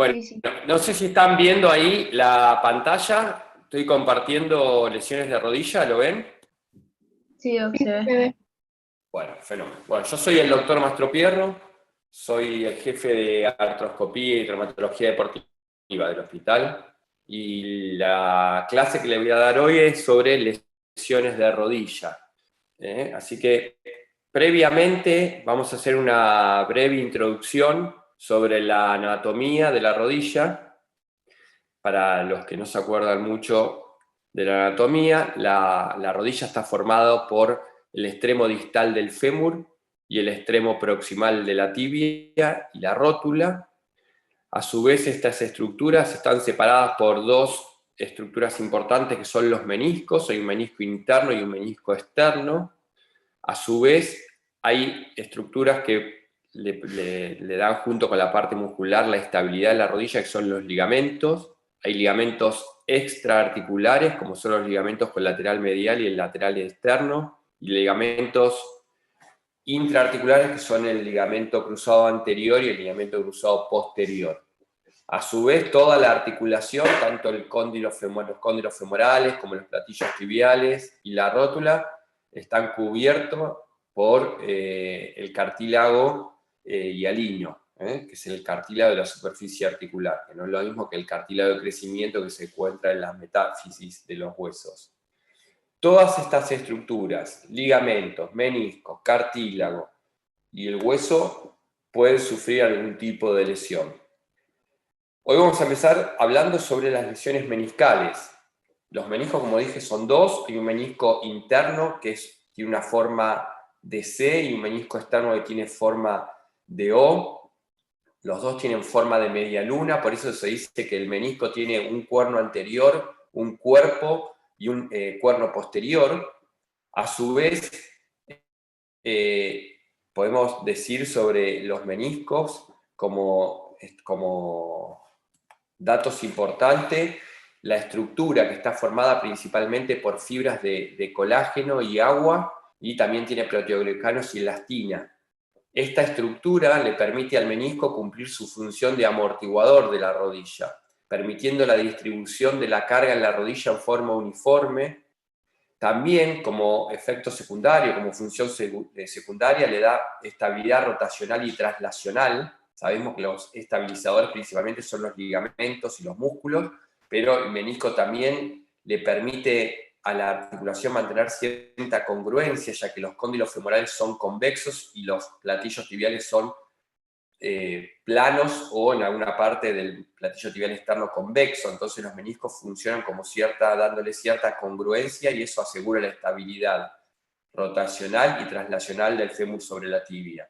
Bueno, Sí, sí. no sé si están viendo ahí la pantalla. Estoy compartiendo lesiones de rodilla, ¿lo ven? Sí, Doc, se ve. ve. Bueno, fenómeno. Bueno, yo soy el doctor Mastropierro, soy el jefe de artroscopía y traumatología deportiva del hospital. Y la clase que le voy a dar hoy es sobre lesiones de rodilla. Así que previamente vamos a hacer una breve introducción sobre la anatomía de la rodilla. Para los que no se acuerdan mucho de la anatomía, la rodilla está formada por el extremo distal del fémur y el extremo proximal de la tibia y la rótula. A su vez, estas estructuras están separadas por dos estructuras importantes que son los meniscos. Hay un menisco interno y un menisco externo. A su vez, hay estructuras que le dan junto con la parte muscular la estabilidad de la rodilla, que son los ligamentos. Hay ligamentos extraarticulares, como son los ligamentos colateral medial y el lateral externo, y ligamentos intraarticulares, que son el ligamento cruzado anterior y el ligamento cruzado posterior. A su vez, toda la articulación, tanto los cóndilos femorales como los platillos tibiales y la rótula, están cubiertos por el cartílago hialino, que es el cartílago de la superficie articular, que no es lo mismo que el cartílago de crecimiento que se encuentra en la metáfisis de los huesos. Todas estas estructuras, ligamentos, meniscos, cartílago y el hueso, pueden sufrir algún tipo de lesión. Hoy vamos a empezar hablando sobre las lesiones meniscales. Los meniscos, como dije, son dos. Hay un menisco interno que tiene una forma de C y un menisco externo que tiene forma de O. Los dos tienen forma de media luna, por eso se dice que el menisco tiene un cuerno anterior, un cuerpo y un cuerno posterior. A su vez, podemos decir sobre los meniscos como datos importantes, la estructura que está formada principalmente por fibras de colágeno y agua, y también tiene proteoglicanos y elastina. Esta estructura le permite al menisco cumplir su función de amortiguador de la rodilla, permitiendo la distribución de la carga en la rodilla en forma uniforme. También, como efecto secundario, como función secundaria, le da estabilidad rotacional y traslacional. Sabemos que los estabilizadores principalmente son los ligamentos y los músculos, pero el menisco también le permite a la articulación mantener cierta congruencia, ya que los cóndilos femorales son convexos y los platillos tibiales son planos, o en alguna parte del platillo tibial externo convexo. Entonces los meniscos funcionan como dándole cierta congruencia, y eso asegura la estabilidad rotacional y traslacional del fémur sobre la tibia.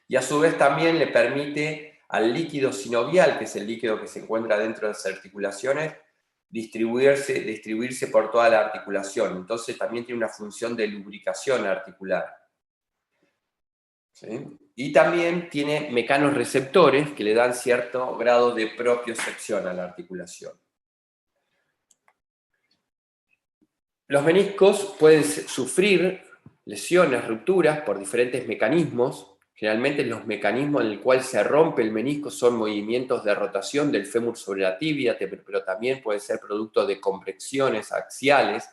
Y a su vez también le permite al líquido sinovial, que es el líquido que se encuentra dentro de las articulaciones, distribuirse por toda la articulación. Entonces también tiene una función de lubricación articular. ¿Sí? Y también tiene mecanorreceptores que le dan cierto grado de propiocepción a la articulación. Los meniscos pueden sufrir lesiones, rupturas por diferentes mecanismos. Generalmente los mecanismos en el cual se rompe el menisco son movimientos de rotación del fémur sobre la tibia, pero también puede ser producto de compresiones axiales,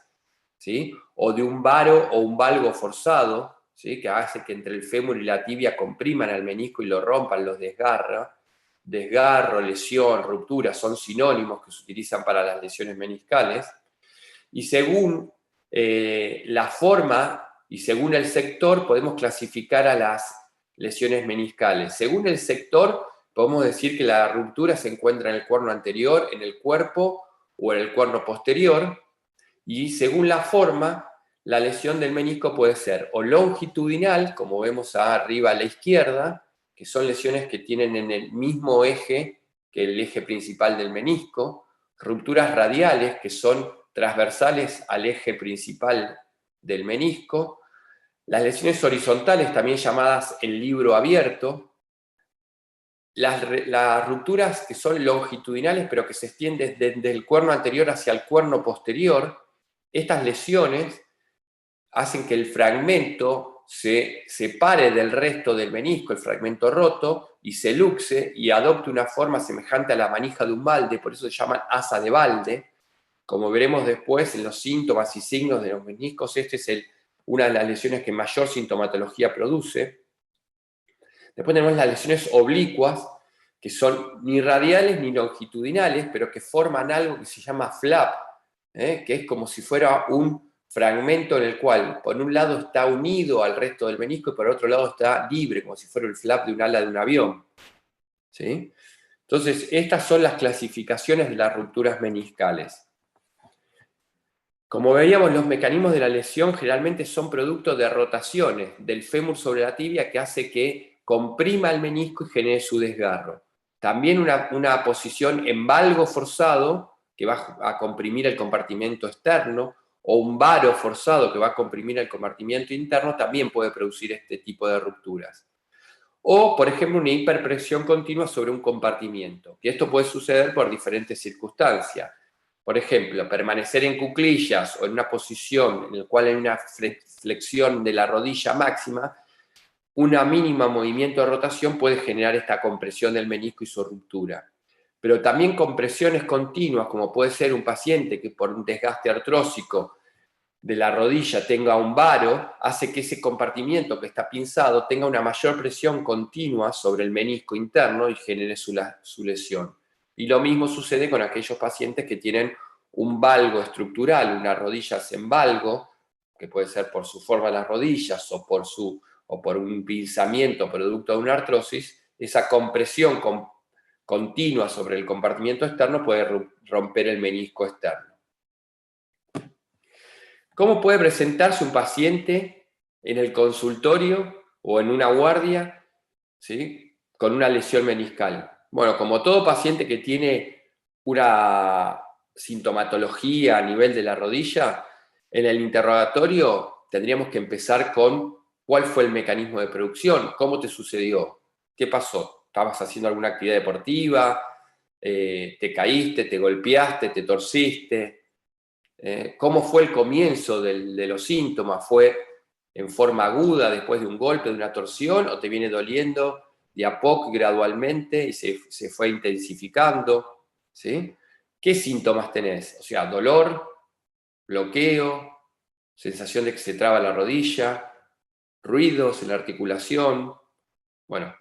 ¿sí? O de un varo o un valgo forzado, ¿sí? Que hace que entre el fémur y la tibia compriman al menisco y lo rompan, los desgarra. Desgarro, lesión, ruptura son sinónimos que se utilizan para las lesiones meniscales. Y según la forma y según el sector, podemos clasificar a las lesiones meniscales. Según el sector, podemos decir que la ruptura se encuentra en el cuerno anterior, en el cuerpo o en el cuerno posterior. Y según la forma, la lesión del menisco puede ser o longitudinal, como vemos arriba a la izquierda, que son lesiones que tienen en el mismo eje que el eje principal del menisco, rupturas radiales, que son transversales al eje principal del menisco, las lesiones horizontales, también llamadas el libro abierto, las rupturas que son longitudinales, pero que se extienden desde el cuerno anterior hacia el cuerno posterior. Estas lesiones hacen que el fragmento se separe del resto del menisco, el fragmento roto, y se luxe y adopte una forma semejante a la manija de un balde, por eso se llaman asa de balde. Como veremos después en los síntomas y signos de los meniscos, este es una de las lesiones que mayor sintomatología produce. Después tenemos las lesiones oblicuas, que son ni radiales ni longitudinales, pero que forman algo que se llama flap, que es como si fuera un fragmento en el cual por un lado está unido al resto del menisco y por otro lado está libre, como si fuera el flap de un ala de un avión. ¿Sí? Entonces, estas son las clasificaciones de las rupturas meniscales. Como veíamos, los mecanismos de la lesión generalmente son producto de rotaciones del fémur sobre la tibia que hace que comprima el menisco y genere su desgarro. También una posición en valgo forzado que va a comprimir el compartimento externo, o un varo forzado que va a comprimir el compartimento interno, también puede producir este tipo de rupturas. O, por ejemplo, una hiperpresión continua sobre un compartimiento, que esto puede suceder por diferentes circunstancias. Por ejemplo, permanecer en cuclillas o en una posición en la cual hay una flexión de la rodilla máxima, una mínima movimiento de rotación puede generar esta compresión del menisco y su ruptura. Pero también compresiones continuas, como puede ser un paciente que por un desgaste artrósico de la rodilla tenga un varo, hace que ese compartimiento que está pinzado tenga una mayor presión continua sobre el menisco interno y genere su lesión. Y lo mismo sucede con aquellos pacientes que tienen un valgo estructural, unas rodillas en valgo, que puede ser por su forma de las rodillas o por un pinzamiento producto de una artrosis. Esa compresión continua sobre el compartimento externo puede romper el menisco externo. ¿Cómo puede presentarse un paciente en el consultorio o en una guardia, ¿sí?, con una lesión meniscal? Bueno, como todo paciente que tiene una sintomatología a nivel de la rodilla, en el interrogatorio tendríamos que empezar con cuál fue el mecanismo de producción, cómo te sucedió, qué pasó, estabas haciendo alguna actividad deportiva, te caíste, te golpeaste, te torciste. ¿Cómo fue el comienzo de los síntomas? ¿Fue en forma aguda después de un golpe, de una torsión, o te viene doliendo de a poco gradualmente y se fue intensificando? ¿Sí? ¿Qué síntomas tenés? O sea, dolor, bloqueo, sensación de que se traba la rodilla, ruidos en la articulación. Bueno,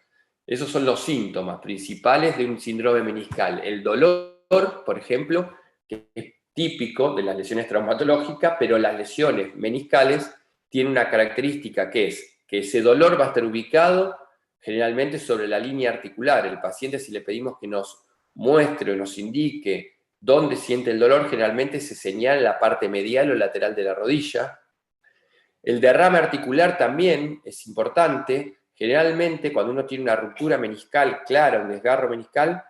esos son los síntomas principales de un síndrome meniscal. El dolor, por ejemplo, que es típico de las lesiones traumatológicas, pero las lesiones meniscales tienen una característica que es que ese dolor va a estar ubicado generalmente sobre la línea articular. El paciente, si le pedimos que nos muestre o nos indique dónde siente el dolor, generalmente se señala en la parte medial o lateral de la rodilla. El derrame articular también es importante. Generalmente, cuando uno tiene una ruptura meniscal clara, un desgarro meniscal,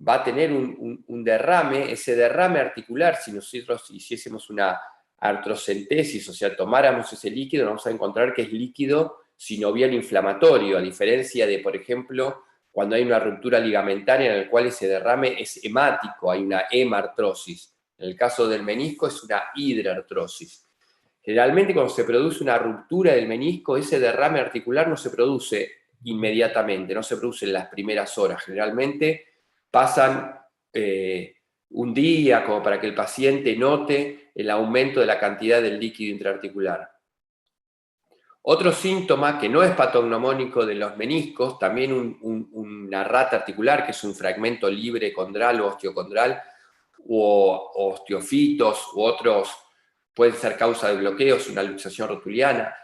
va a tener un derrame. Ese derrame articular, si nosotros hiciésemos una artrocentesis, o sea, tomáramos ese líquido, vamos a encontrar que es líquido sinovial inflamatorio, a diferencia de, por ejemplo, cuando hay una ruptura ligamentaria en la cual ese derrame es hemático, hay una hemartrosis. En el caso del menisco es una hidrartrosis. Generalmente cuando se produce una ruptura del menisco, ese derrame articular no se produce inmediatamente, no se produce en las primeras horas. Generalmente pasan un día como para que el paciente note el aumento de la cantidad del líquido intraarticular. Otro síntoma que no es patognomónico de los meniscos, también una rata articular, que es un fragmento libre condral o osteocondral, o osteofitos u otros. Puede ser causa de bloqueos, una luxación rotuliana,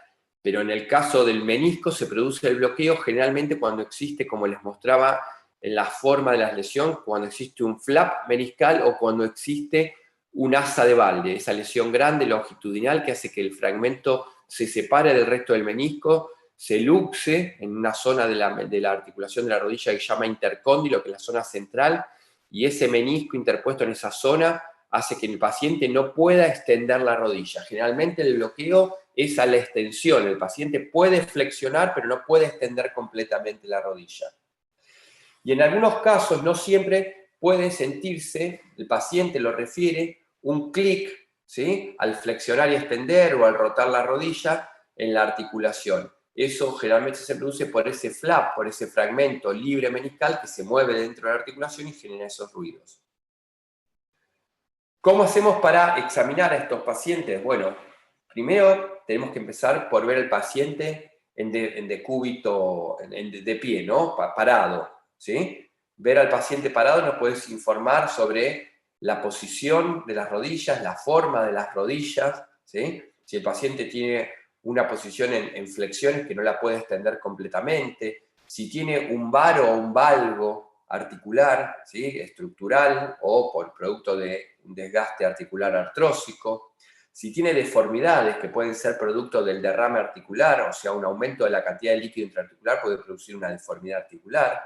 pero en el caso del menisco se produce el bloqueo generalmente cuando existe, como les mostraba en la forma de la lesión, cuando existe un flap meniscal o cuando existe un asa de balde, esa lesión grande longitudinal que hace que el fragmento se separe del resto del menisco, se luxe en una zona de la articulación de la rodilla que se llama intercóndilo, que es la zona central, y ese menisco interpuesto en esa zona hace que el paciente no pueda extender la rodilla. Generalmente el bloqueo es a la extensión. El paciente puede flexionar, pero no puede extender completamente la rodilla. Y en algunos casos, no siempre puede sentirse, el paciente lo refiere, un clic, ¿sí?, al flexionar y extender o al rotar la rodilla en la articulación. eso generalmente se produce por ese flap, por ese fragmento libre meniscal que se mueve dentro de la articulación y genera esos ruidos. ¿Cómo hacemos para examinar a estos pacientes? Bueno, primero tenemos que empezar por ver al paciente en decúbito, de pie, ¿no? Parado, ¿sí? Ver al paciente parado nos puede informar sobre la posición de las rodillas, la forma de las rodillas, ¿sí? Si el paciente tiene una posición en flexiones que no la puede extender completamente, si tiene un varo o un valgo articular, ¿sí? Estructural o por producto de un desgaste articular artrósico, si tiene deformidades que pueden ser producto del derrame articular, o sea, un aumento de la cantidad de líquido intraarticular puede producir una deformidad articular.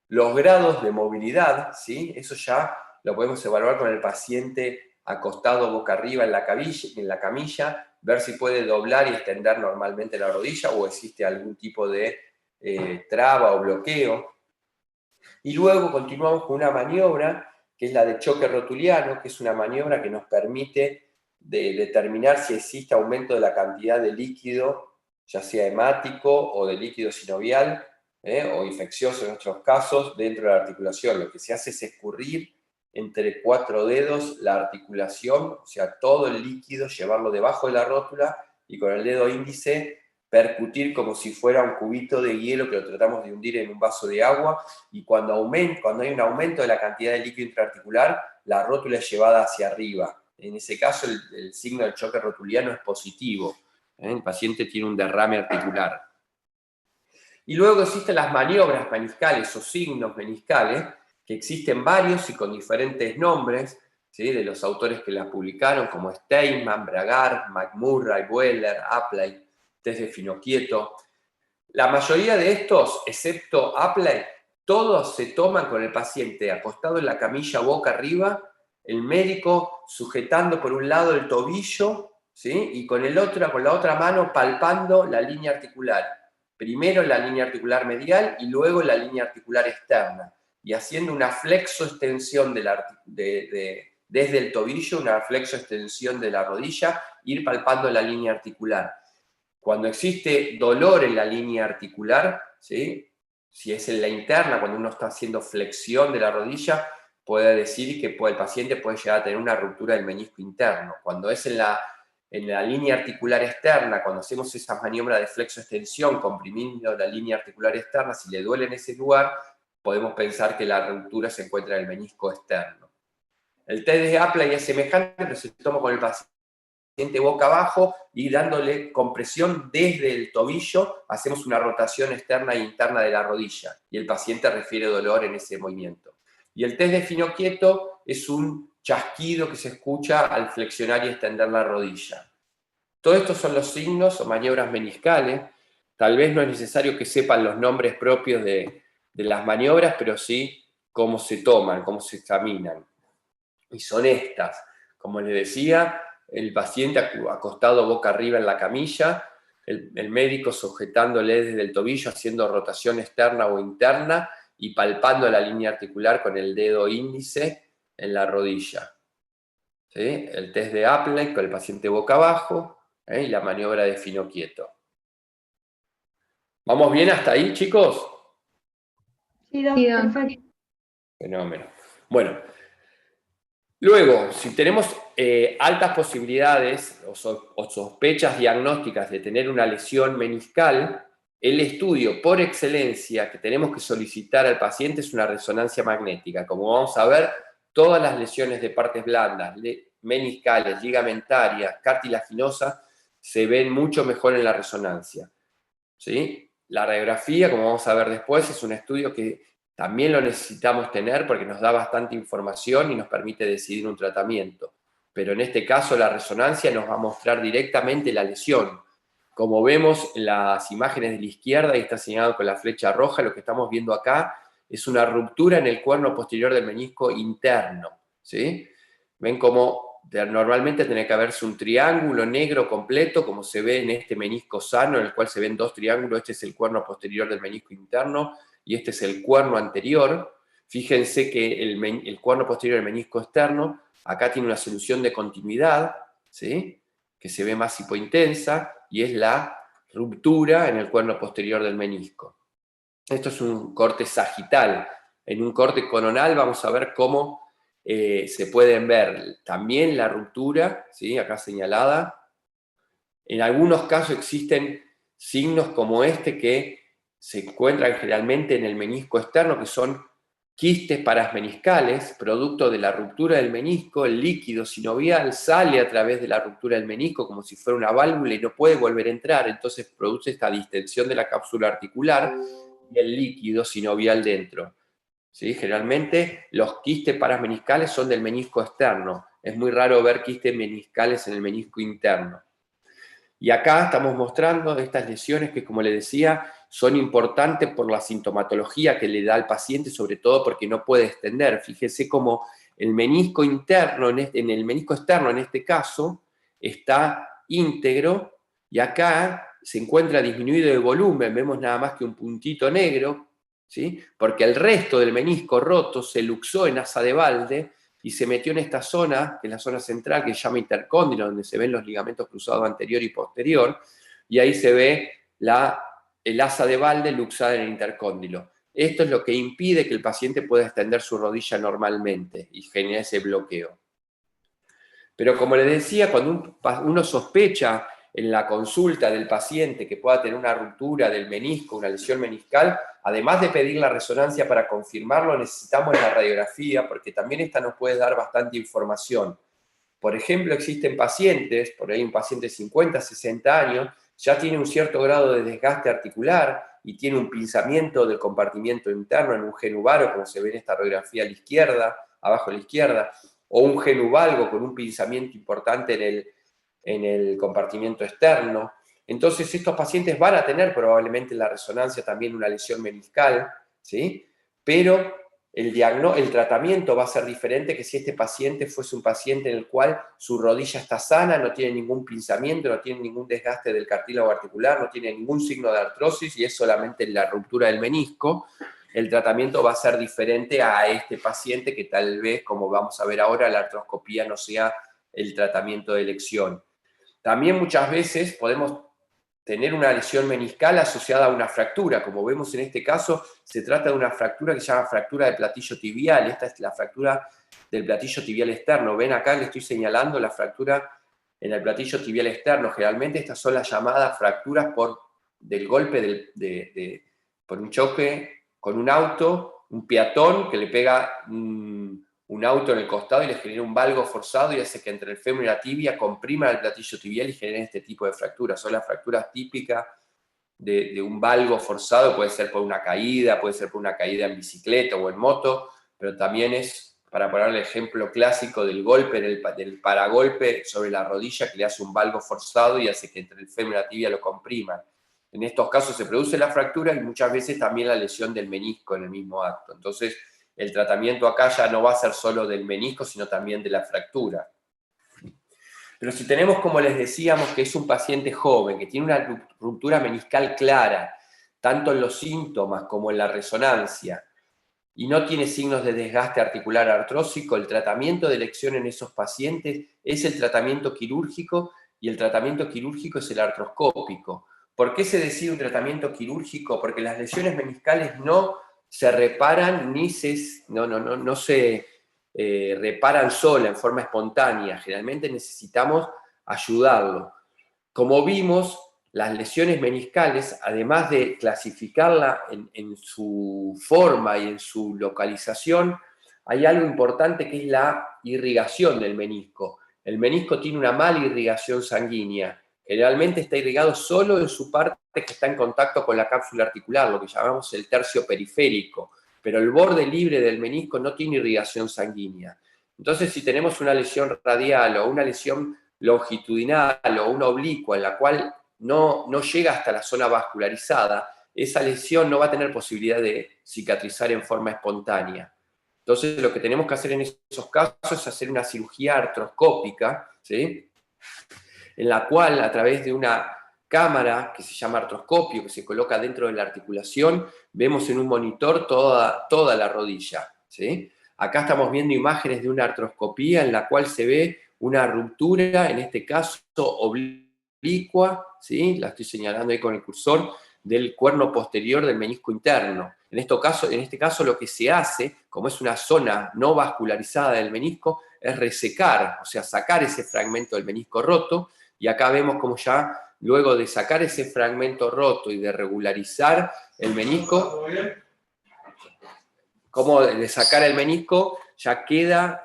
Los grados de movilidad, ¿sí? Eso ya lo podemos evaluar con el paciente acostado boca arriba en la camilla, ver si puede doblar y extender normalmente la rodilla o existe algún tipo de traba o bloqueo. Y luego continuamos con una maniobra que es la de choque rotuliano, que es una maniobra que nos permite determinar si existe aumento de la cantidad de líquido, ya sea hemático o de líquido sinovial, o infeccioso en nuestros casos, dentro de la articulación. Lo que se hace es escurrir entre 4 dedos la articulación, o sea, todo el líquido, llevarlo debajo de la rótula y con el dedo índice percutir como si fuera un cubito de hielo que lo tratamos de hundir en un vaso de agua, y cuando hay un aumento de la cantidad de líquido intraarticular, la rótula es llevada hacia arriba. En ese caso, el signo del choque rotuliano es positivo. El paciente tiene un derrame articular. Y luego existen las maniobras meniscales o signos meniscales, que existen varios y con diferentes nombres, ¿sí? De los autores que las publicaron, como Steinman, Bragar, McMurray, Weller, Apley, test de Finocchieto. La mayoría de estos, excepto Apley, todos se toman con el paciente acostado en la camilla boca arriba, el médico sujetando por un lado el tobillo, ¿sí? Y con la otra mano palpando la línea articular. Primero la línea articular medial y luego la línea articular externa. Y haciendo una flexoextensión desde el tobillo, una flexoextensión de la rodilla, ir palpando la línea articular. Cuando existe dolor en la línea articular, ¿sí? Si es en la interna, cuando uno está haciendo flexión de la rodilla, puede decir que el paciente puede llegar a tener una ruptura del menisco interno. Cuando es en la línea articular externa, cuando hacemos esa maniobra de flexo-extensión, comprimiendo la línea articular externa, si le duele en ese lugar, podemos pensar que la ruptura se encuentra en el menisco externo. El test de Apley es semejante, pero se toma con el paciente boca abajo y dándole compresión desde el tobillo, hacemos una rotación externa e interna de la rodilla y el paciente refiere dolor en ese movimiento. Y el test de Finocchieto es un chasquido que se escucha al flexionar y extender la rodilla. Todos estos son los signos o maniobras meniscales. Tal vez no es necesario que sepan los nombres propios de las maniobras, pero sí cómo se toman, cómo se examinan. Y son estas, como les decía, el paciente acostado boca arriba en la camilla, el médico sujetándole desde el tobillo, haciendo rotación externa o interna y palpando la línea articular con el dedo índice en la rodilla. ¿Sí? El test de Apley con el paciente boca abajo, y la maniobra de Finocchieto. ¿Vamos bien hasta ahí, chicos? Sí, perfecto. Fenómeno. Bueno, luego, si tenemos altas posibilidades o sospechas diagnósticas de tener una lesión meniscal, el estudio por excelencia que tenemos que solicitar al paciente es una resonancia magnética. Como vamos a ver, todas las lesiones de partes blandas, meniscales, ligamentarias, cartilaginosas, se ven mucho mejor en la resonancia, ¿sí? La radiografía, como vamos a ver después, es un estudio que también lo necesitamos tener porque nos da bastante información y nos permite decidir un tratamiento. Pero en este caso la resonancia nos va a mostrar directamente la lesión. Como vemos en las imágenes de la izquierda, y está señalado con la flecha roja, lo que estamos viendo acá es una ruptura en el cuerno posterior del menisco interno, ¿sí? Ven cómo normalmente tiene que haberse un triángulo negro completo, como se ve en este menisco sano, en el cual se ven dos triángulos. Este es el cuerno posterior del menisco interno y este es el cuerno anterior. Fíjense que el cuerno posterior del menisco externo, acá tiene una solución de continuidad, ¿sí? Que se ve más hipointensa, y es la ruptura en el cuerno posterior del menisco. Esto es un corte sagital. En un corte coronal vamos a ver cómo se pueden ver también la ruptura, ¿sí? Acá señalada. En algunos casos existen signos como este que se encuentran generalmente en el menisco externo, que son quistes parasmeniscales, producto de la ruptura del menisco. El líquido sinovial sale a través de la ruptura del menisco como si fuera una válvula y no puede volver a entrar, entonces produce esta distensión de la cápsula articular y el líquido sinovial dentro. ¿Sí? Generalmente los quistes parasmeniscales son del menisco externo. Es muy raro ver quistes meniscales en el menisco interno. Y acá estamos mostrando estas lesiones que, como le decía, son importantes por la sintomatología que le da al paciente, sobre todo porque no puede extender. Fíjese cómo el menisco interno, en el menisco externo en este caso, está íntegro y acá se encuentra disminuido de volumen, vemos nada más que un puntito negro, ¿sí? Porque el resto del menisco roto se luxó en asa de Walde y se metió en esta zona, que es la zona central, que se llama intercóndilo, donde se ven los ligamentos cruzados anterior y posterior, y ahí se ve el asa de Walde luxada en el intercóndilo. Esto es lo que impide que el paciente pueda extender su rodilla normalmente y genera ese bloqueo. Pero como les decía, cuando uno sospecha en la consulta del paciente que pueda tener una ruptura del menisco, una lesión meniscal, además de pedir la resonancia para confirmarlo, necesitamos la radiografía, porque también esta nos puede dar bastante información. Por ejemplo, existen pacientes, por ahí un paciente de 50, 60 años, ya tiene un cierto grado de desgaste articular y tiene un pinzamiento del compartimiento interno en un genuvaro, como se ve en esta radiografía a la izquierda, abajo a la izquierda, o un genuvalgo con un pinzamiento importante en el compartimiento externo. Entonces, estos pacientes van a tener probablemente en la resonancia también una lesión meniscal, ¿sí? Pero el tratamiento va a ser diferente que si este paciente fuese un paciente en el cual su rodilla está sana, no tiene ningún pinzamiento, no tiene ningún desgaste del cartílago articular, no tiene ningún signo de artrosis y es solamente la ruptura del menisco. El tratamiento va a ser diferente a este paciente que tal vez, como vamos a ver ahora, la artroscopía no sea el tratamiento de elección. También muchas veces podemos tener una lesión meniscal asociada a una fractura. Como vemos en este caso, se trata de una fractura que se llama fractura del platillo tibial. Esta es la fractura del platillo tibial externo. Ven acá, le estoy señalando la fractura en el platillo tibial externo. Generalmente estas son las llamadas fracturas del golpe por un choque con un auto, un peatón que le pega un auto en el costado y le genera un valgo forzado y hace que entre el fémur y la tibia comprima el platillo tibial y generen este tipo de fracturas. Son las fracturas típicas de un valgo forzado, puede ser por una caída, puede ser por una caída en bicicleta o en moto, pero también es, para poner el ejemplo clásico del golpe, del paragolpe sobre la rodilla que le hace un valgo forzado y hace que entre el fémur y la tibia lo compriman. En estos casos se produce la fractura y muchas veces también la lesión del menisco en el mismo acto. Entonces, el tratamiento acá ya no va a ser solo del menisco, sino también de la fractura. Pero si tenemos, como les decíamos, que es un paciente joven, que tiene una ruptura meniscal clara, tanto en los síntomas como en la resonancia, y no tiene signos de desgaste articular artrósico, el tratamiento de elección en esos pacientes es el tratamiento quirúrgico, y el tratamiento quirúrgico es el artroscópico. ¿Por qué se decide un tratamiento quirúrgico? Porque las lesiones meniscales no se reparan no se reparan sola en forma espontánea. Generalmente necesitamos ayudarlo. Como vimos, las lesiones meniscales, además de clasificarla en su forma y en su localización, hay algo importante que es la irrigación del menisco. El menisco tiene una mala irrigación sanguínea. Generalmente está irrigado solo en su parte que está en contacto con la cápsula articular, lo que llamamos el tercio periférico, pero el borde libre del menisco no tiene irrigación sanguínea. Entonces, si tenemos una lesión radial o una lesión longitudinal o una oblicua en la cual no llega hasta la zona vascularizada, esa lesión no va a tener posibilidad de cicatrizar en forma espontánea. Entonces, lo que tenemos que hacer en esos casos es hacer una cirugía artroscópica, ¿sí? En la cual, a través de una cámara que se llama artroscopio, que se coloca dentro de la articulación, vemos en un monitor toda la rodilla, ¿sí? Acá estamos viendo imágenes de una artroscopía en la cual se ve una ruptura, en este caso oblicua, ¿sí? La estoy señalando ahí con el cursor, del cuerno posterior del menisco interno. En este caso lo que se hace, como es una zona no vascularizada del menisco, es resecar, o sea, sacar ese fragmento del menisco roto, y acá vemos como ya, luego de sacar ese fragmento roto y de regularizar el menisco, como de sacar el menisco, ya queda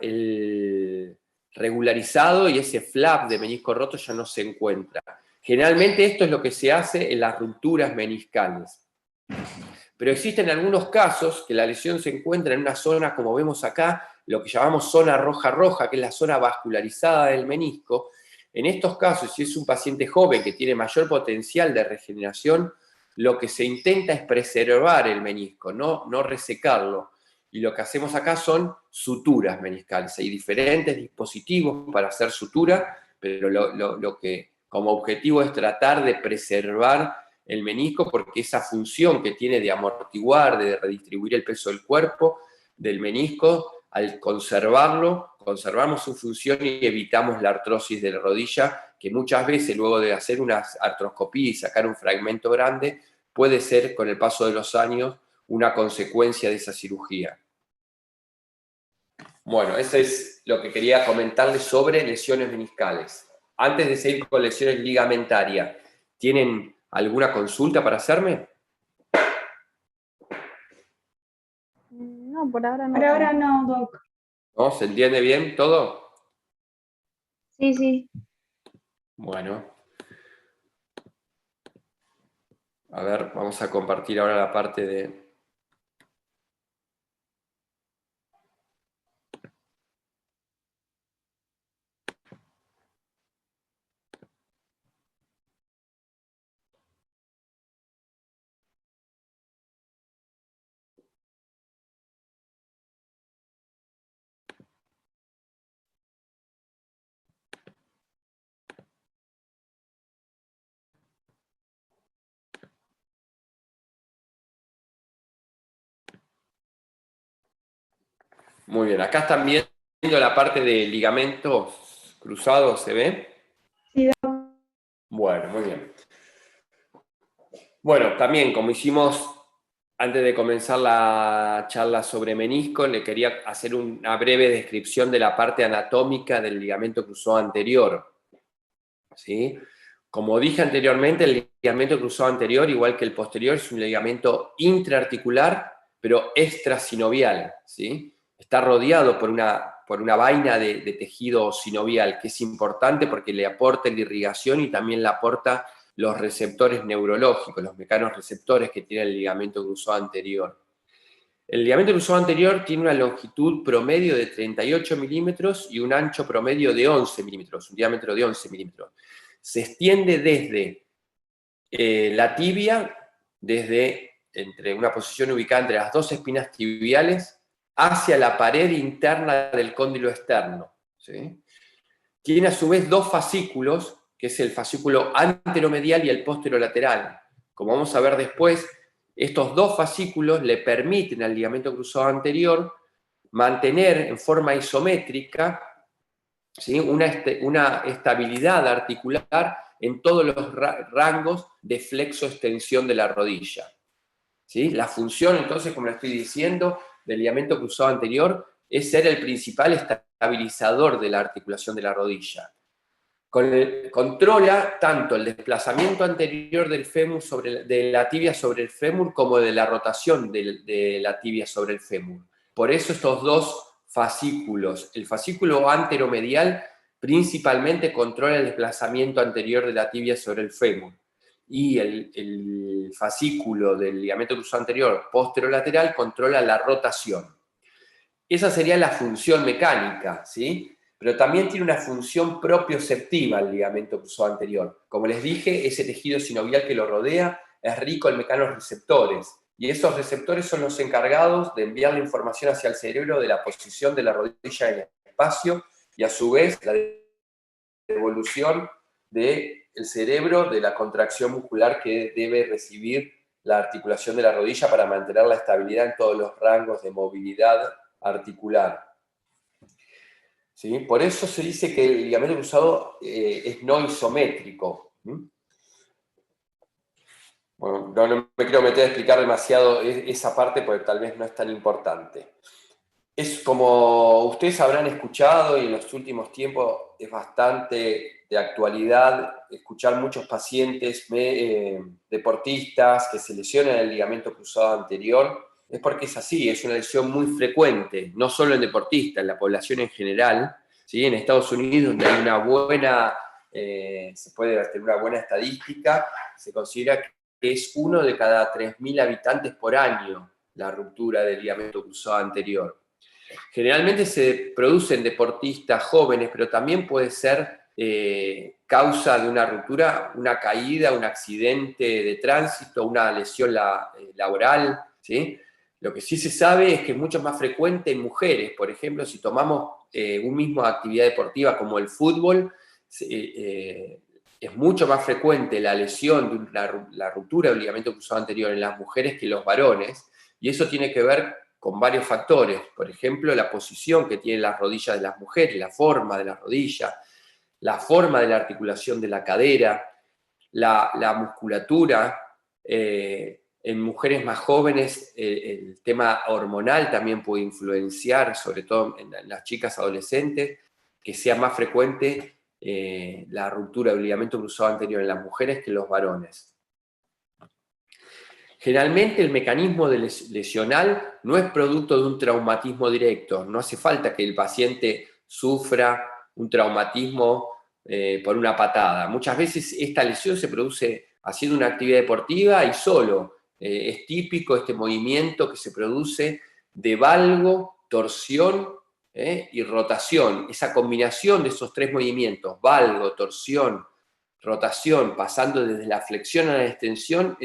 regularizado y ese flap de menisco roto ya no se encuentra. Generalmente esto es lo que se hace en las rupturas meniscales. Pero existen algunos casos que la lesión se encuentra en una zona, como vemos acá, lo que llamamos zona roja-roja, que es la zona vascularizada del menisco. En estos casos, si es un paciente joven que tiene mayor potencial de regeneración, lo que se intenta es preservar el menisco, no resecarlo. Y lo que hacemos acá son suturas meniscales. Hay diferentes dispositivos para hacer sutura, pero lo que como objetivo es tratar de preservar el menisco, porque esa función que tiene de amortiguar, de redistribuir el peso del cuerpo, del menisco, al conservarlo, conservamos su función y evitamos la artrosis de la rodilla, que muchas veces luego de hacer una artroscopía y sacar un fragmento grande, puede ser con el paso de los años una consecuencia de esa cirugía. Bueno, eso es lo que quería comentarles sobre lesiones meniscales. Antes de seguir con lesiones ligamentarias, ¿tienen alguna consulta para hacerme? No, por ahora no. Por ahora no, Doc. ¿No? ¿Se entiende bien todo? Sí, sí. Bueno. A ver, vamos a compartir ahora la parte de... Muy bien, acá están viendo la parte de ligamentos cruzados, ¿se ve? Sí, Doc. Bueno, muy bien. Bueno, también como hicimos antes de comenzar la charla sobre menisco, le quería hacer una breve descripción de la parte anatómica del ligamento cruzado anterior. ¿Sí? Como dije anteriormente, el ligamento cruzado anterior, igual que el posterior, es un ligamento intraarticular, pero extrasinovial, ¿sí? Está rodeado por una vaina de tejido sinovial, que es importante porque le aporta la irrigación y también le aporta los receptores neurológicos, los mecanorreceptores que tiene el ligamento cruzado anterior. El ligamento cruzado anterior tiene una longitud promedio de 38 milímetros y un ancho promedio de 11 milímetros, un diámetro de 11 milímetros. Se extiende desde la tibia, entre una posición ubicada entre las dos espinas tibiales, hacia la pared interna del cóndilo externo, ¿sí? Tiene a su vez dos fascículos, que es el fascículo anteromedial y el posterolateral. Como vamos a ver después, estos dos fascículos le permiten al ligamento cruzado anterior mantener en forma isométrica, ¿sí?, una estabilidad articular en todos los rangos de flexo-extensión de la rodilla. ¿Sí? La función, entonces, como le estoy diciendo, del ligamento cruzado anterior es ser el principal estabilizador de la articulación de la rodilla. Controla tanto el desplazamiento anterior del fémur de la tibia sobre el fémur como de la rotación de la tibia sobre el fémur. Por eso estos dos fascículos, el fascículo anteromedial principalmente controla el desplazamiento anterior de la tibia sobre el fémur y el fascículo del ligamento cruzado anterior posterolateral controla la rotación. Esa sería la función mecánica, ¿sí? Pero también tiene una función propioceptiva el ligamento cruzado anterior. Como les dije, ese tejido sinovial que lo rodea es rico en mecanorreceptores, y esos receptores son los encargados de enviar la información hacia el cerebro de la posición de la rodilla en el espacio y a su vez la devolución del cerebro de la contracción muscular que debe recibir la articulación de la rodilla para mantener la estabilidad en todos los rangos de movilidad articular. ¿Sí? Por eso se dice que el ligamento cruzado es no isométrico. Bueno, no me quiero meter a explicar demasiado esa parte porque tal vez no es tan importante. Es como ustedes habrán escuchado y en los últimos tiempos es bastante de actualidad escuchar muchos pacientes deportistas que se lesionan el ligamento cruzado anterior. Es porque es así, es una lesión muy frecuente, no solo en deportistas, en la población en general. ¿Sí? En Estados Unidos, donde hay una buena, se puede tener una buena estadística, se considera que es 1 de cada 3.000 habitantes por año la ruptura del ligamento cruzado anterior. Generalmente se producen deportistas jóvenes, pero también puede ser causa de una ruptura, una caída, un accidente de tránsito, una lesión laboral, ¿sí? Lo que sí se sabe es que es mucho más frecuente en mujeres. Por ejemplo, si tomamos un mismo actividad deportiva como el fútbol, es mucho más frecuente la lesión, la ruptura del ligamento cruzado anterior en las mujeres que en los varones, y eso tiene que ver con varios factores. Por ejemplo, la posición que tienen las rodillas de las mujeres, la forma de la rodilla, la forma de la articulación de la cadera, la musculatura. En mujeres más jóvenes, el tema hormonal también puede influenciar, sobre todo en las chicas adolescentes, que sea más frecuente la ruptura del ligamento cruzado anterior en las mujeres que en los varones. Generalmente el mecanismo lesional no es producto de un traumatismo directo, no hace falta que el paciente sufra un traumatismo por una patada. Muchas veces esta lesión se produce haciendo una actividad deportiva y solo. Es típico este movimiento que se produce de valgo, torsión y rotación. Esa combinación de esos 3 movimientos, valgo, torsión, rotación, pasando desde la flexión a la extensión,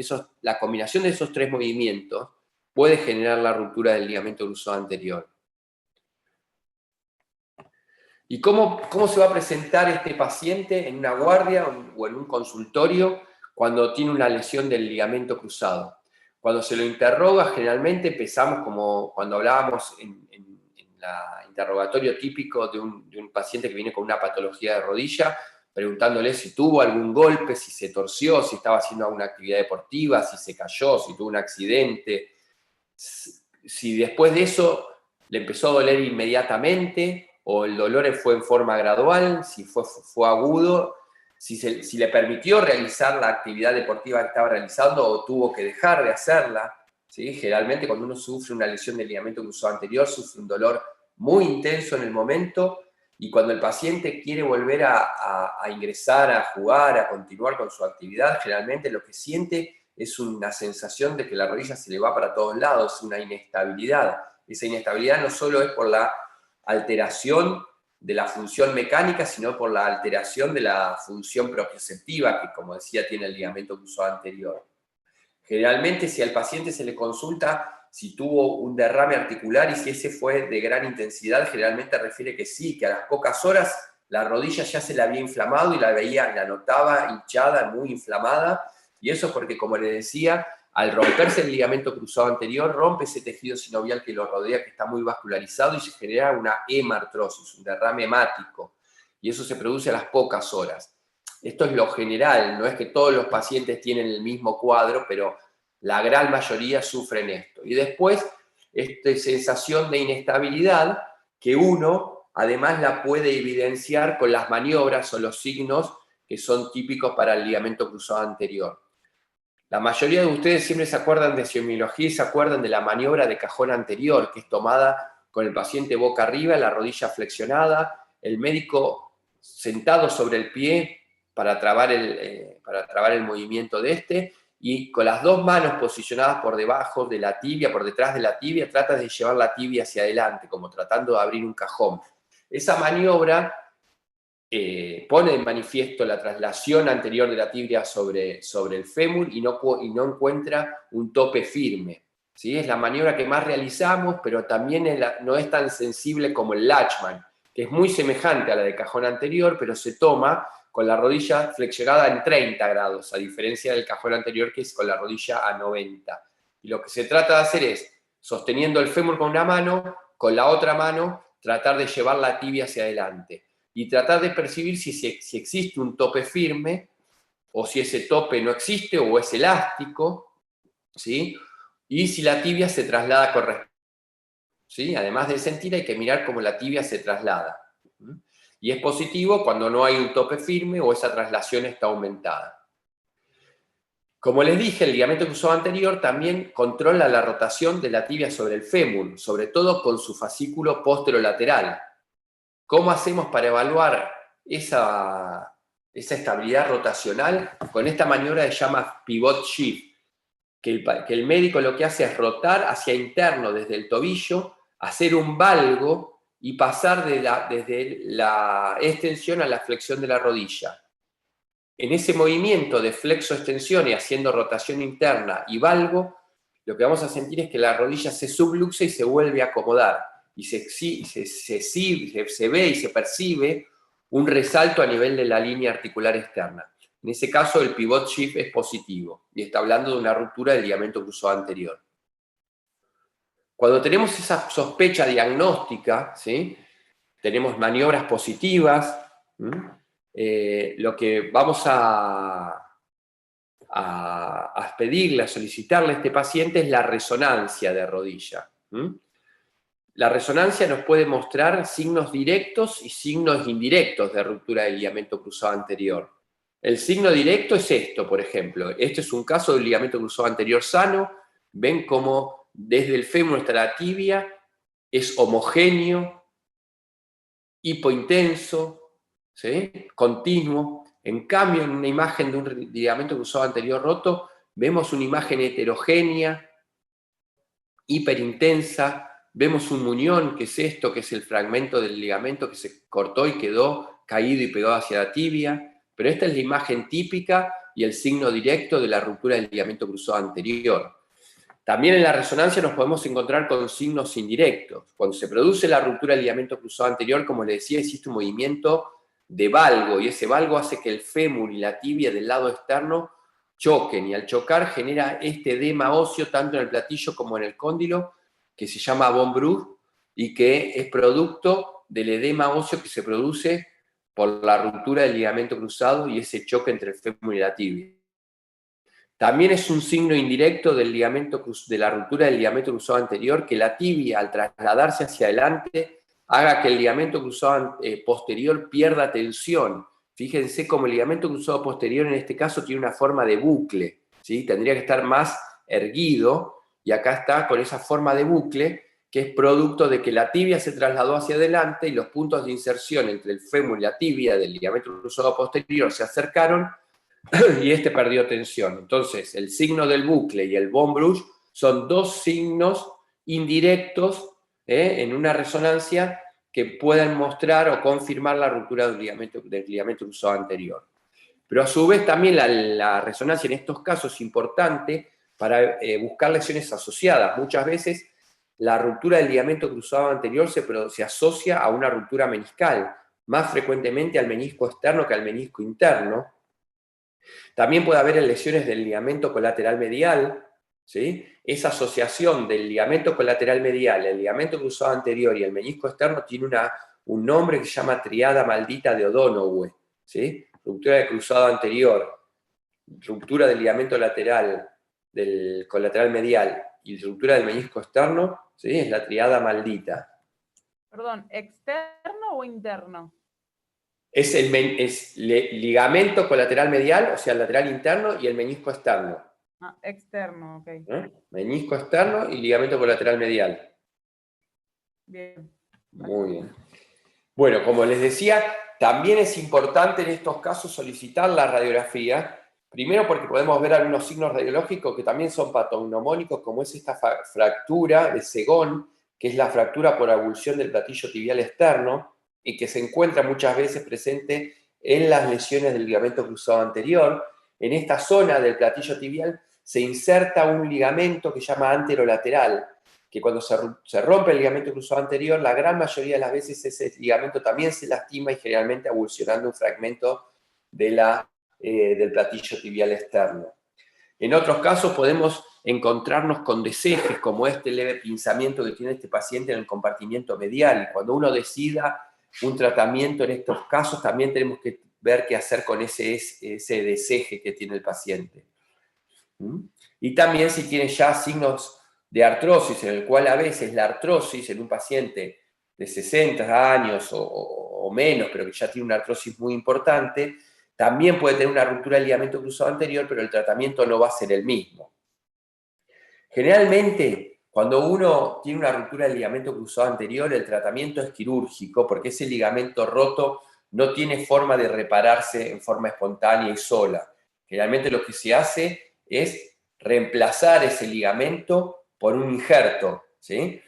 la combinación de esos 3 movimientos puede generar la ruptura del ligamento cruzado anterior. ¿Y cómo se va a presentar este paciente en una guardia o en un consultorio cuando tiene una lesión del ligamento cruzado? Cuando se lo interroga, generalmente empezamos como cuando hablábamos en el interrogatorio típico de un paciente que viene con una patología de rodilla, preguntándole si tuvo algún golpe, si se torció, si estaba haciendo alguna actividad deportiva, si se cayó, si tuvo un accidente, si después de eso le empezó a doler inmediatamente o el dolor fue en forma gradual, si fue agudo, si le permitió realizar la actividad deportiva que estaba realizando o tuvo que dejar de hacerla. ¿Sí? Generalmente cuando uno sufre una lesión del ligamento cruzado anterior, sufre un dolor muy intenso en el momento, y cuando el paciente quiere volver a ingresar, a jugar, a continuar con su actividad, generalmente lo que siente es una sensación de que la rodilla se le va para todos lados, una inestabilidad. Esa inestabilidad no solo es por la alteración de la función mecánica, sino por la alteración de la función propioceptiva, que como decía tiene el ligamento cruzado anterior. Generalmente, si al paciente se le consulta si tuvo un derrame articular y si ese fue de gran intensidad, generalmente refiere que sí, que a las pocas horas la rodilla ya se le había inflamado y la notaba hinchada, muy inflamada, y eso es porque, como le decía, al romperse el ligamento cruzado anterior, rompe ese tejido sinovial que lo rodea, que está muy vascularizado, y se genera una hemartrosis, un derrame hemático, y eso se produce a las pocas horas. Esto es lo general, no es que todos los pacientes tienen el mismo cuadro, pero la gran mayoría sufren esto. Y después, esta sensación de inestabilidad que uno además la puede evidenciar con las maniobras o los signos que son típicos para el ligamento cruzado anterior. La mayoría de ustedes siempre se acuerdan de semiología y se acuerdan de la maniobra de cajón anterior, que es tomada con el paciente boca arriba, la rodilla flexionada, el médico sentado sobre el pie para trabar el movimiento de este, y con las 2 manos posicionadas por debajo de la tibia, por detrás de la tibia, trata de llevar la tibia hacia adelante, como tratando de abrir un cajón. Esa maniobra pone en manifiesto la traslación anterior de la tibia sobre el fémur y no encuentra un tope firme. ¿Sí? Es la maniobra que más realizamos, pero también no es tan sensible como el Lachman, que es muy semejante a la de cajón anterior, pero se toma con la rodilla flexionada en 30 grados, a diferencia del cajón anterior que es con la rodilla a 90. Y lo que se trata de hacer es, sosteniendo el fémur con una mano, con la otra mano, tratar de llevar la tibia hacia adelante y tratar de percibir si existe un tope firme o si ese tope no existe o es elástico, ¿sí? Y si la tibia se traslada correctamente, ¿sí? Además de sentir, hay que mirar cómo la tibia se traslada. Y es positivo cuando no hay un tope firme o esa traslación está aumentada. Como les dije, el ligamento cruzado anterior también controla la rotación de la tibia sobre el fémur, sobre todo con su fascículo posterolateral. ¿Cómo hacemos para evaluar esa estabilidad rotacional? Con esta maniobra se llama pivot shift, que el médico lo que hace es rotar hacia interno desde el tobillo, hacer un valgo y pasar desde la extensión a la flexión de la rodilla. En ese movimiento de flexo-extensión y haciendo rotación interna y valgo, lo que vamos a sentir es que la rodilla se subluxa y se vuelve a acomodar. Y se ve y se percibe un resalto a nivel de la línea articular externa. En ese caso, el pivot shift es positivo y está hablando de una ruptura del ligamento cruzado anterior. Cuando tenemos esa sospecha diagnóstica, ¿sí? Tenemos maniobras positivas, lo que vamos a pedirle, a solicitarle a este paciente es la resonancia de rodilla. La resonancia nos puede mostrar signos directos y signos indirectos de ruptura del ligamento cruzado anterior. El signo directo es esto, por ejemplo. Este es un caso del ligamento cruzado anterior sano. Ven cómo desde el fémur hasta la tibia es homogéneo, hipointenso, ¿sí? Continuo. En cambio, en una imagen de un ligamento cruzado anterior roto, vemos una imagen heterogénea, hiperintensa. Vemos un muñón, que es esto, que es el fragmento del ligamento que se cortó y quedó caído y pegado hacia la tibia. Pero esta es la imagen típica y el signo directo de la ruptura del ligamento cruzado anterior. También en la resonancia nos podemos encontrar con signos indirectos. Cuando se produce la ruptura del ligamento cruzado anterior, como les decía, existe un movimiento de valgo, y ese valgo hace que el fémur y la tibia del lado externo choquen, y al chocar genera este edema óseo tanto en el platillo como en el cóndilo, que se llama von Bruch, y que es producto del edema óseo que se produce por la ruptura del ligamento cruzado y ese choque entre el fémur y la tibia. También es un signo indirecto de la ruptura del ligamento cruzado anterior que la tibia, al trasladarse hacia adelante, haga que el ligamento cruzado posterior pierda tensión. Fíjense cómo el ligamento cruzado posterior en este caso tiene una forma de bucle, ¿sí? Tendría que estar más erguido, y acá está con esa forma de bucle, que es producto de que la tibia se trasladó hacia adelante y los puntos de inserción entre el fémur y la tibia del ligamento cruzado posterior se acercaron y este perdió tensión. Entonces, el signo del bucle y el von Bruch son dos signos indirectos en una resonancia que pueden mostrar o confirmar la ruptura del ligamento cruzado anterior. Pero a su vez también la resonancia en estos casos es importante para buscar lesiones asociadas. Muchas veces la ruptura del ligamento cruzado anterior se asocia a una ruptura meniscal, más frecuentemente al menisco externo que al menisco interno. También puede haber lesiones del ligamento colateral medial, ¿sí? Esa asociación del ligamento colateral medial, el ligamento cruzado anterior y el menisco externo tiene un nombre que se llama triada maldita de O'Donoghue, ¿sí? Ruptura del cruzado anterior, ruptura del ligamento lateral, del colateral medial y ruptura del menisco externo, ¿sí? Es la triada maldita. Perdón, ¿externo o interno? Es ligamento colateral medial, o sea, lateral interno, y el menisco externo. Ah, externo, ok. Menisco externo y ligamento colateral medial. Bien. Muy bien. Bueno, como les decía, también es importante en estos casos solicitar la radiografía, primero porque podemos ver algunos signos radiológicos que también son patognomónicos, como es esta fractura de Segón, que es la fractura por avulsión del platillo tibial externo, y que se encuentra muchas veces presente en las lesiones del ligamento cruzado anterior. En esta zona del platillo tibial se inserta un ligamento que se llama anterolateral, que cuando se rompe el ligamento cruzado anterior, la gran mayoría de las veces ese ligamento también se lastima y generalmente avulsionando un fragmento del platillo tibial externo. En otros casos podemos encontrarnos con desejes, como este leve pinzamiento que tiene este paciente en el compartimiento medial. Y cuando uno decida un tratamiento en estos casos, también tenemos que ver qué hacer con ese deseje que tiene el paciente. Y también si tiene ya signos de artrosis, en el cual a veces la artrosis en un paciente de 60 años o menos, pero que ya tiene una artrosis muy importante, también puede tener una ruptura del ligamento cruzado anterior, pero el tratamiento no va a ser el mismo. Generalmente, cuando uno tiene una ruptura del ligamento cruzado anterior, el tratamiento es quirúrgico, porque ese ligamento roto no tiene forma de repararse en forma espontánea y sola. Generalmente lo que se hace es reemplazar ese ligamento por un injerto, ¿sí?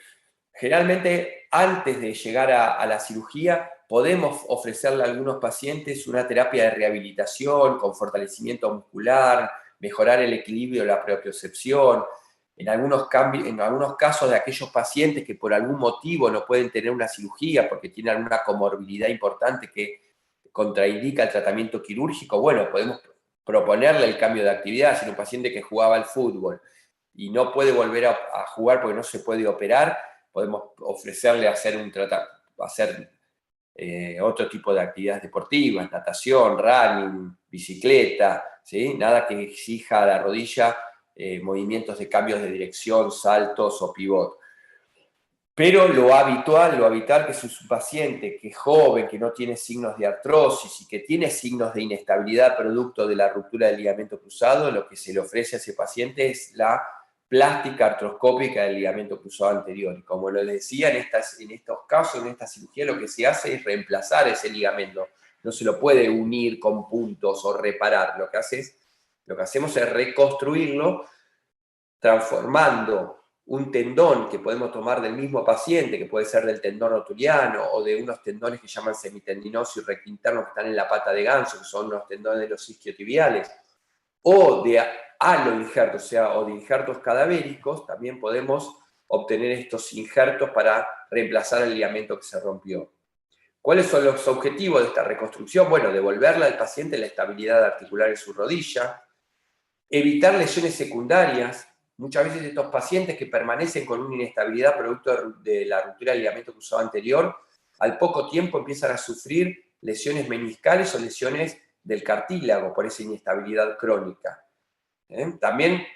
Generalmente, antes de llegar a la cirugía, podemos ofrecerle a algunos pacientes una terapia de rehabilitación con fortalecimiento muscular, mejorar el equilibrio de la propiocepción. En algunos casos de aquellos pacientes que por algún motivo no pueden tener una cirugía porque tienen alguna comorbilidad importante que contraindica el tratamiento quirúrgico, bueno, podemos proponerle el cambio de actividad. Si es un paciente que jugaba al fútbol y no puede volver a jugar porque no se puede operar, podemos ofrecerle hacer otro tipo de actividades deportivas, natación, running, bicicleta, ¿sí? Nada que exija a la rodilla movimientos de cambios de dirección, saltos o pivot. Pero lo habitual que es un paciente que es joven, que no tiene signos de artrosis y que tiene signos de inestabilidad producto de la ruptura del ligamento cruzado, lo que se le ofrece a ese paciente es la plástica artroscópica del ligamento cruzado anterior. Y como lo decía, en estos casos, en esta cirugía, lo que se hace es reemplazar ese ligamento. No se lo puede unir con puntos o reparar. Lo que hacemos es reconstruirlo, transformando un tendón que podemos tomar del mismo paciente, que puede ser del tendón rotuliano o de unos tendones que llaman semitendinoso y rectointerno que están en la pata de ganso, que son los tendones de los isquiotibiales, o de aloinjertos, o sea, o de injertos cadavéricos, también podemos obtener estos injertos para reemplazar el ligamento que se rompió. ¿Cuáles son los objetivos de esta reconstrucción? Bueno, devolverle al paciente la estabilidad articular en su rodilla, evitar lesiones secundarias. Muchas veces estos pacientes que permanecen con una inestabilidad producto de la ruptura del ligamento cruzado anterior, al poco tiempo empiezan a sufrir lesiones meniscales o lesiones del cartílago por esa inestabilidad crónica. También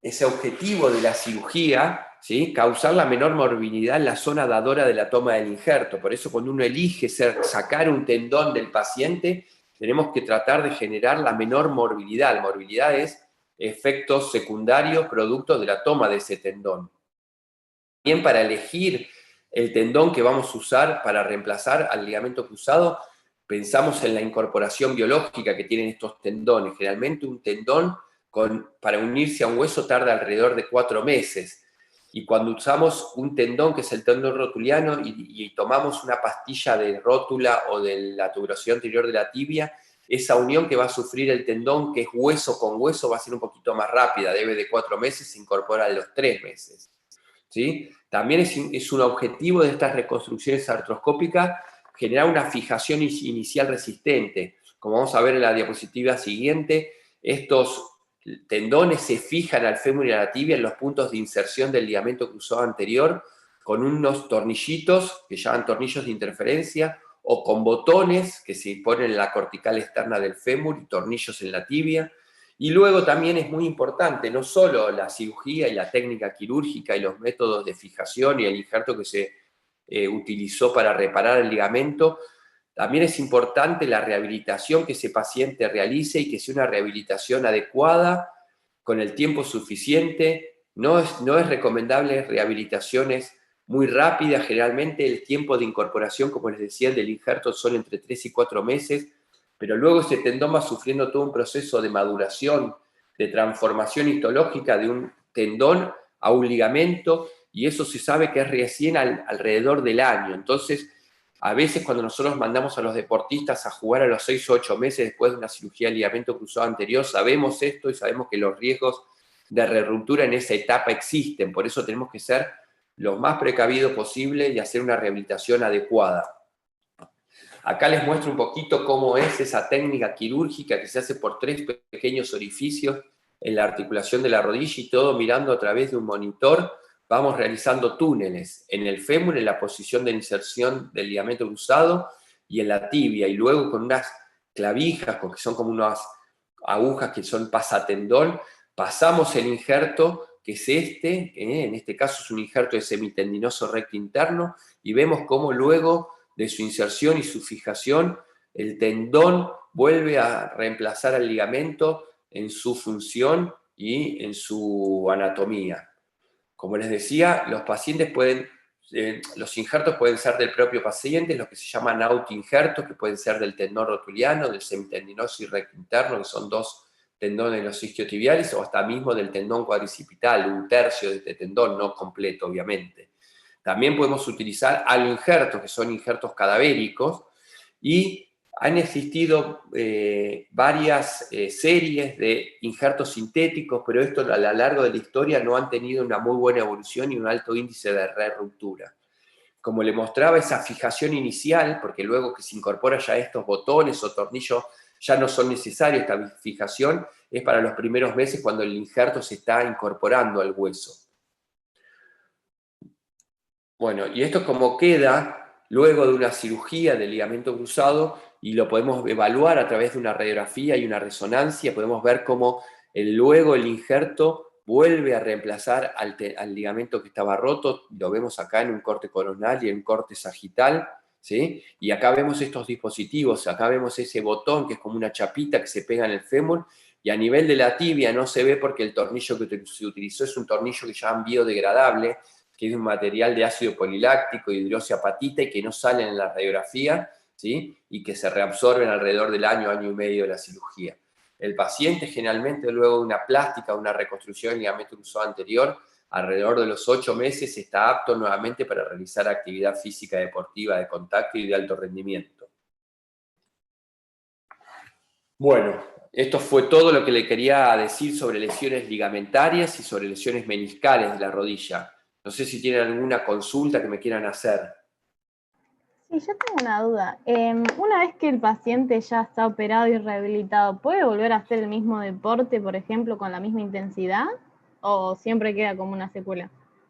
ese objetivo de la cirugía, ¿sí? Causar la menor morbilidad en la zona dadora de la toma del injerto. Por eso cuando uno elige sacar un tendón del paciente, tenemos que tratar de generar la menor morbilidad. La morbilidad es efectos secundarios producto de la toma de ese tendón. También para elegir el tendón que vamos a usar para reemplazar al ligamento cruzado, pensamos en la incorporación biológica que tienen estos tendones. Generalmente un tendón para unirse a un hueso tarda alrededor de 4 meses. Y cuando usamos un tendón, que es el tendón rotuliano, y tomamos una pastilla de rótula o de la tubulación anterior de la tibia, esa unión que va a sufrir el tendón, que es hueso con hueso, va a ser un poquito más rápida. Debe de 4 meses, se incorpora a los 3 meses. ¿Sí? También es un objetivo de estas reconstrucciones artroscópicas generar una fijación inicial resistente. Como vamos a ver en la diapositiva siguiente, estos tendones se fijan al fémur y a la tibia en los puntos de inserción del ligamento cruzado anterior con unos tornillitos que llaman tornillos de interferencia o con botones que se ponen en la cortical externa del fémur y tornillos en la tibia. Y luego también es muy importante no solo la cirugía y la técnica quirúrgica y los métodos de fijación y el injerto que se utilizó para reparar el ligamento, también es importante la rehabilitación que ese paciente realice y que sea una rehabilitación adecuada, con el tiempo suficiente. No es recomendable rehabilitaciones muy rápidas. Generalmente el tiempo de incorporación, como les decía, del injerto son entre 3 y 4 meses, pero luego ese tendón va sufriendo todo un proceso de maduración, de transformación histológica de un tendón a un ligamento, y eso se sabe que es recién alrededor del año. Entonces, a veces cuando nosotros mandamos a los deportistas a jugar a los 6 o 8 meses después de una cirugía de ligamento cruzado anterior, sabemos esto y sabemos que los riesgos de reruptura en esa etapa existen. Por eso tenemos que ser lo más precavidos posible y hacer una rehabilitación adecuada. Acá les muestro un poquito cómo es esa técnica quirúrgica que se hace por 3 pequeños orificios en la articulación de la rodilla, y todo mirando a través de un monitor. Vamos realizando túneles en el fémur, en la posición de inserción del ligamento cruzado, y en la tibia, y luego con unas clavijas, que son como unas agujas que son pasatendón, pasamos el injerto, que es en este caso es un injerto de semitendinoso recto interno, y vemos cómo luego de su inserción y su fijación, el tendón vuelve a reemplazar al ligamento en su función y en su anatomía. Como les decía, los pacientes los injertos pueden ser del propio paciente, los que se llaman autoinjertos, que pueden ser del tendón rotuliano, del semitendinoso y recto interno, que son 2 tendones de los isquiotibiales, o hasta mismo del tendón cuadricipital, 1/3 de este tendón, no completo, obviamente. También podemos utilizar aloinjertos, que son injertos cadavéricos, y han existido varias series de injertos sintéticos, pero esto a lo largo de la historia no han tenido una muy buena evolución y un alto índice de re-ruptura. Como le mostraba, esa fijación inicial, porque luego que se incorporan ya estos botones o tornillos, ya no son necesarios, esta fijación es para los primeros meses cuando el injerto se está incorporando al hueso. Bueno, y esto como queda luego de una cirugía del ligamento cruzado, y lo podemos evaluar a través de una radiografía y una resonancia, podemos ver cómo luego el injerto vuelve a reemplazar al ligamento que estaba roto, lo vemos acá en un corte coronal y en un corte sagital, ¿sí? Y acá vemos estos dispositivos, acá vemos ese botón que es como una chapita que se pega en el fémur, y a nivel de la tibia no se ve porque el tornillo que se utilizó es un tornillo que llaman biodegradable, que es de un material de ácido poliláctico y hidroxiapatita y que no salen en la radiografía, ¿sí? Y que se reabsorben alrededor del año y medio de la cirugía. El paciente generalmente luego de una plástica, una reconstrucción del ligamento cruzado anterior, alrededor de los 8 meses está apto nuevamente para realizar actividad física deportiva de contacto y de alto rendimiento. Bueno, esto fue todo lo que le quería decir sobre lesiones ligamentarias y sobre lesiones meniscales de la rodilla. No sé si tienen alguna consulta que me quieran hacer. Sí, yo tengo una duda. Una vez que el paciente ya está operado y rehabilitado, ¿puede volver a hacer el mismo deporte, por ejemplo, con la misma intensidad? ¿O siempre queda como una secuela?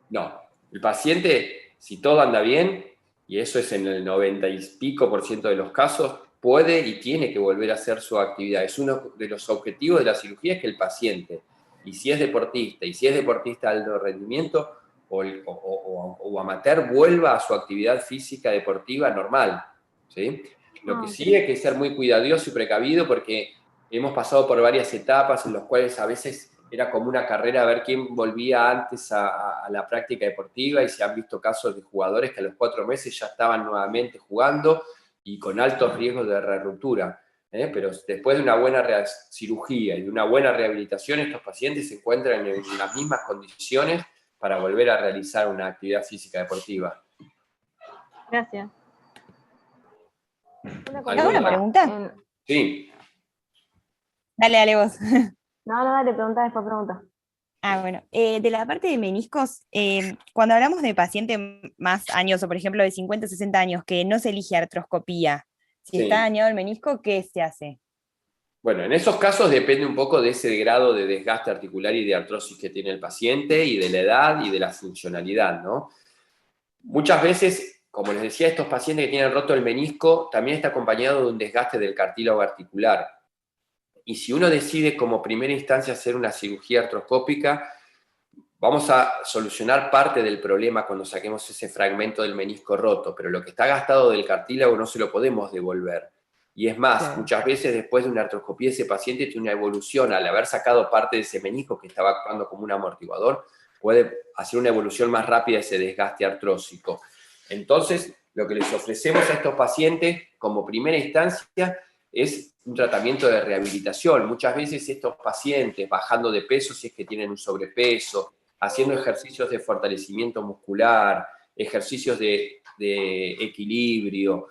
No, el paciente, si todo anda bien, y eso es en el 90 y pico % de los casos, puede y tiene que volver a hacer su actividad. Es uno de los objetivos de la cirugía, es que el paciente, y si es deportista de alto rendimiento o amateur, vuelva a su actividad física deportiva normal, ¿sí? Lo que sí hay que ser muy cuidadoso y precavido, porque hemos pasado por varias etapas en las cuales a veces era como una carrera a ver quién volvía antes a la práctica deportiva, y se han visto casos de jugadores que a los 4 meses ya estaban nuevamente jugando y con altos riesgos de ruptura. Pero después de una buena cirugía y de una buena rehabilitación, estos pacientes se encuentran en las mismas condiciones para volver a realizar una actividad física deportiva. Gracias. ¿Alguna pregunta? Sí. Dale vos. No, dale, pregunta, después pregunta. Ah, bueno. De la parte de meniscos, cuando hablamos de pacientes más años, o por ejemplo de 50, 60 años, que no se elige artroscopía, si Sí. está dañado el menisco, ¿qué se hace? Bueno, en esos casos depende un poco de ese grado de desgaste articular y de artrosis que tiene el paciente, y de la edad y de la funcionalidad, ¿no? Muchas veces, como les decía, estos pacientes que tienen roto el menisco también está acompañado de un desgaste del cartílago articular. Y si uno decide como primera instancia hacer una cirugía artroscópica, vamos a solucionar parte del problema cuando saquemos ese fragmento del menisco roto, pero lo que está gastado del cartílago no se lo podemos devolver. Y es más, Claro. Muchas veces después de una artroscopía ese paciente tiene una evolución, al haber sacado parte de ese menisco que estaba actuando como un amortiguador, puede hacer una evolución más rápida de ese desgaste artrósico. Entonces, lo que les ofrecemos a estos pacientes como primera instancia es un tratamiento de rehabilitación. Muchas veces estos pacientes, bajando de peso si es que tienen un sobrepeso, haciendo ejercicios de fortalecimiento muscular, ejercicios de equilibrio,